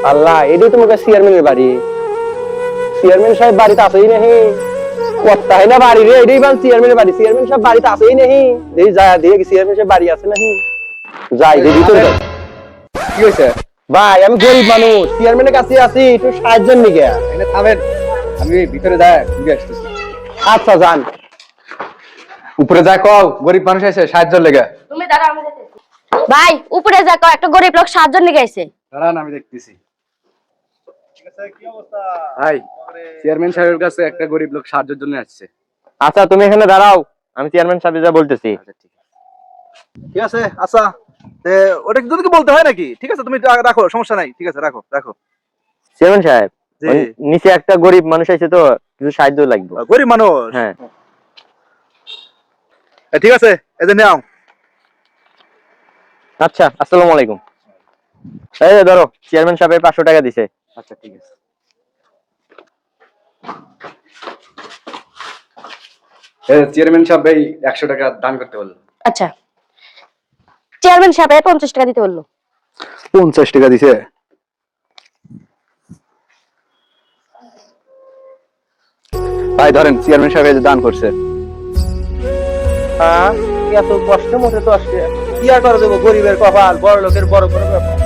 আল্লাহ, এটাই তোমাকে চেয়ারম্যানের বাড়ি। চেয়ারম্যান সাহেব বাড়িতে আসেই নাহি, কথা হয় না বাড়ি রে, এটাই বান চেয়ারম্যানের বাড়ি। চেয়ারম্যান সাহেব বাড়িতে আসেই নাহি, দেখি যায় দেখি চেয়ারম্যান সাহেব বাড়ি আছে নাহি। যাই দেখি ভিতরে যাই। কি হয়েছে? ভাই আমি গরিব মানুষ, চেয়ারম্যানের কাছে আছি, একটু সাহায্য নিকে। এখানে থামেন, আমি ভিতরে যাই ঘুরে আসতেছি। আচ্ছা যান। উপরে যা কও, গরিব মানুষ আছে সাহায্য লেগে। তুমি দাঁড়াও, আমি দেখতেছি। ভাই উপরে যা কও, একটা গরিব লোক সাহায্য নিয়ে গেছে। দাঁড়ান আমি দেখতেছি। ভাই, চেয়ারম্যান সাহেবের কাছে একটা গরিব লোক সাহায্যের জন্য আসছে। আচ্ছা তুমি এখানে দাঁড়াও, আমি চেয়ারম্যান সাহেব যা বলতেছি। আচ্ছা ঠিক আছে। আচ্ছা ওটা কি বলতে হয় নাকি? ঠিক আছে তুমি রাখো, সমস্যা নাই। ঠিক আছে রাখো রাখো। চেয়ারম্যান সাহেব, জি। নিচে একটা গরিব মানুষ আছে তো, কিছু সাহায্য লাগবে। গরিব মানুষ? হ্যাঁ ঠিক আছে, এই যে নাও। আচ্ছা, আসসালামু আলাইকুম। এই যে ধরো, চেয়ারম্যান সাহেব 500 টাকা দিছে। আচ্ছা ঠিক আছে। চেয়ারম্যান সাহেব এই 100 টাকা দান করতে বললো। আচ্ছা, চেয়ারম্যান সাহেব 50 টাকা দিতে বললো। 50 টাকা দিছে? ভাই ধরেন, চেয়ারম্যান সাহেব এই যে দান করছে। হ্যাঁ, এত কষ্ট মধ্যে তো আসছে, কি আর করে দেবো, গরিবের কপাল, বড় লোকের বড় করে ব্যাপার।